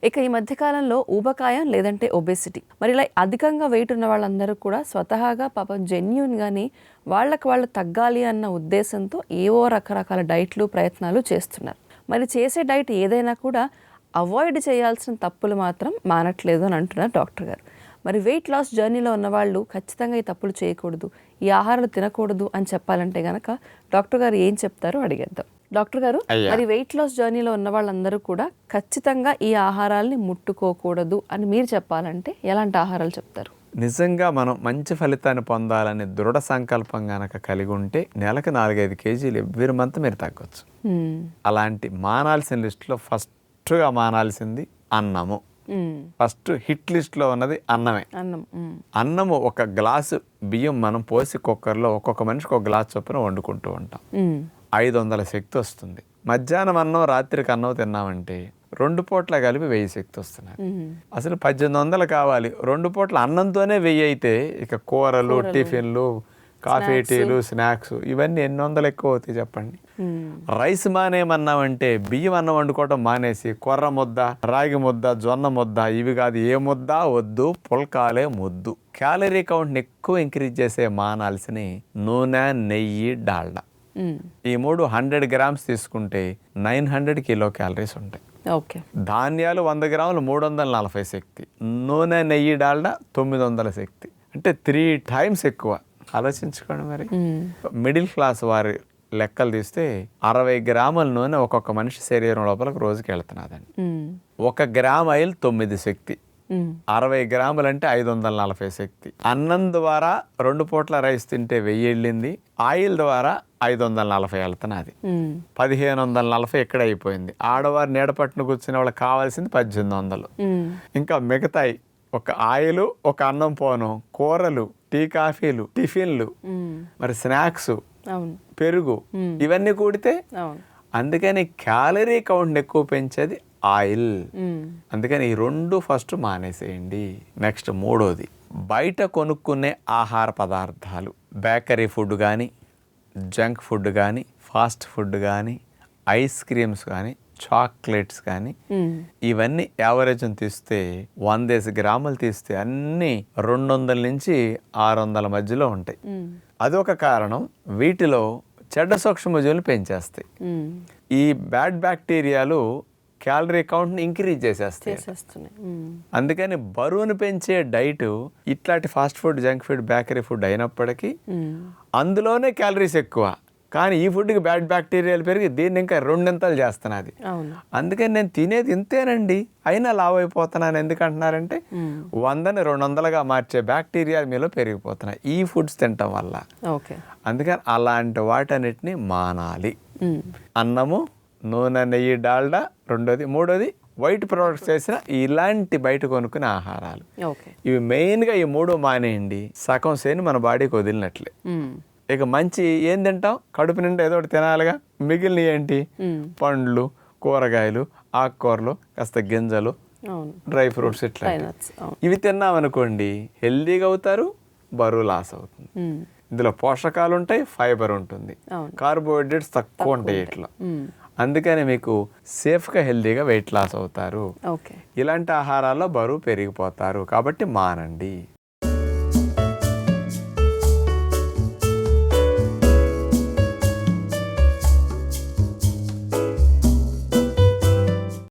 ఇక ఈ మధ్య కాలంలో ఊబకాయం లేదంటే ఒబేసిటీ, మరి ఇలా అధికంగా వెయిట్ ఉన్న వాళ్ళందరూ కూడా స్వతహాగా పాపం జెన్యూన్గాని వాళ్ళు తగ్గాలి అన్న ఉద్దేశంతో ఏవో రకరకాల డైట్లు ప్రయత్నాలు చేస్తున్నారు. మరి చేసే డైట్ ఏదైనా కూడా అవాయిడ్ చేయాల్సిన తప్పులు మాత్రం మానట్లేదు అని అంటున్నారు డాక్టర్ గారు. మరి వెయిట్ లాస్ జర్నీలో ఉన్నవాళ్ళు ఖచ్చితంగా ఈ తప్పులు చేయకూడదు, ఈ ఆహారాలు తినకూడదు అని చెప్పాలంటే గనక డాక్టర్ గారు ఏం చెప్తారో అడిగేద్దాం. డాక్టర్ గారు, మరి వెయిట్ లాస్ జర్నీలో ఉన్న వాళ్ళందరూ కూడా ఖచ్చితంగా ఈ ఆహారాల్ని ముట్టుకోకూడదు అని మీరు చెప్పాలంటే ఎలాంటి ఆహారాలు చెప్తారు? నిజంగా మనం మంచి ఫలితాన్ని పొందాలని దృఢ సంకల్పం గనక కలిగి ఉంటే నెలకు 4-5 కేజీలు ఎవ్రీ మంత్ మీరు తగ్గొచ్చు. అలాంటి మానాల్సిన లిస్టులో ఫస్ట్గా మానాల్సింది అన్నము. ఫస్ట్ హిట్ లిస్ట్లో ఉన్నది అన్నమే. అన్నము ఒక గ్లాసు బియ్యం మనం పోసి కుక్కర్లో ఒక్కొక్క మనిషికి ఒక గ్లాస్ చొప్పున వండుకుంటూ ఉంటాం. 500 శక్తి వస్తుంది. మధ్యాహ్నం అన్నం రాత్రికి అన్నం తిన్నామంటే 2 పూట్ల కలిపి 1000 శక్తి వస్తున్నాయి. అసలు 1800 కావాలి. 2 పూట్ల అన్నంతోనే 1000 అయితే ఇక కూరలు, టిఫిన్లు, కాఫీ, టీలు, స్నాక్స్ ఇవన్నీ ఎన్ని వందలు ఎక్కువ అవుతాయి చెప్పండి. రైస్ మానేమన్నామంటే బియ్యం అన్నం వండుకోవటం మానేసి కొర్ర ముద్ద, రాగి ముద్ద, జొన్న ముద్ద ఇవి కాదు ఏ ముద్ద వద్దు, పుల్కాలే ముద్దు. క్యాలరీ కౌంట్ని ఎక్కువ ఇంక్రీజ్ చేసే మానాల్సిన నూనె, నెయ్యి, డాల్డా. ఈ 100 గ్రామ్స్ తీసుకుంటే 900 కిలో క్యాలరీస్ ఉంటాయి. ధాన్యాలు 100 గ్రాములు 340 శక్తి, నూనె, నెయ్యి, డాల్డా 900 శక్తి, అంటే 3 times ఎక్కువ. ఆలోచించుకోండి. మరి మిడిల్ క్లాస్ వారి లెక్కలు తీస్తే 60 గ్రాముల నూనె ఒక్కొక్క మనిషి శరీరం లోపలికి రోజుకి వెళ్తున్నదండి. 1 గ్రామ్ ఆయిల్ 9 శక్తి, 60 గ్రాములు అంటే 540 శక్తి. అన్నం ద్వారా 2 పూట్ల రైస్ తింటే 1000 వెళ్ళింది, ఆయిల్ ద్వారా 540 వెళ్తున్నది. 1540 ఎక్కడ అయిపోయింది. ఆడవారు నీడపట్టును కూర్చునే వాళ్ళకి కావాల్సింది 1800. ఇంకా మిగతాయి ఒక ఆయిల్, ఒక అన్నం పోను, కూరలు, టీ కాఫీలు, టిఫిన్లు, మరి స్నాక్స్, పెరుగు ఇవన్నీ కూడితే. అందుకని క్యాలరీ కౌంట్ ఎక్కువ పెంచేది ఆయిల్. అందుకని ఈ 2 ఫస్ట్ మానేసేయండి. నెక్స్ట్ 3వది బయట కొనుక్కునే ఆహార పదార్థాలు, బేకరీ ఫుడ్ కానీ, జంక్ ఫుడ్ కానీ, ఫాస్ట్ ఫుడ్ కానీ, ఐస్ క్రీమ్స్ కానీ, చాక్లెట్స్ కానీ ఇవన్నీ యావరేజ్ని తీస్తే 100 గ్రాములు తీస్తే అన్నీ 200 నుంచి 600 మధ్యలో ఉంటాయి. అదొక కారణం. వీటిలో చెడ్డ సూక్ష్మజీవులు పెంచేస్తాయి. ఈ బ్యాడ్ బ్యాక్టీరియాలు క్యాలరీ కౌంట్ని ఇంక్రీజ్ చేసేస్తాయి. అందుకని బరువును పెంచే డైట్ ఇట్లాంటి fast food, junk food, bakery food అయినప్పటికీ అందులోనే క్యాలరీస్ ఎక్కువ. కానీ ఈ ఫుడ్కి బ్యాడ్ బ్యాక్టీరియాలు పెరిగి దీన్ని ఇంకా 2 చేస్తున్నది. అందుకని నేను తినేది ఇంతేనండి అయినా లావ్ అయిపోతున్నాను ఎందుకంటున్నారంటే 100ని 200గా మార్చే బ్యాక్టీరియా మీలో పెరిగిపోతున్నాయి ఈ ఫుడ్స్ తినటం వల్ల. అందుకని అలాంటి వాటన్నిటిని మానాలి. అన్నము, నూనె, నెయ్యి, డాల్డా 2వది. 3వది వైట్ ప్రోడక్ట్స్ చేసిన ఇలాంటి బయట కొనుక్కునే ఆహారాలు. ఇవి మెయిన్గా ఈ 3 మానేయండి. సగం సేని మన బాడీకి వదిలినట్లే. ఇక మంచి ఏం తింటాం, కడుపు నిండా ఏదో ఒకటి తినాలిగా. మిగిలిన ఏంటి, పండ్లు, కూరగాయలు, ఆకుకూరలు, కాస్త గింజలు, డ్రై ఫ్రూట్స్ ఇట్లా ఇవి తిన్నామనుకోండి హెల్దీగా అవుతారు, బరువు లాస్ అవుతుంది. ఇందులో పోషకాలు ఉంటాయి, ఫైబర్ ఉంటుంది, కార్బోహైడ్రేట్స్ తక్కువ ఉంటాయి ఇట్లా. అందుకని మీకు సేఫ్గా హెల్దీగా వెయిట్ లాస్ అవుతారు. ఇలాంటి ఆహారాల్లో బరువు పెరిగిపోతారు. కాబట్టి మానండి.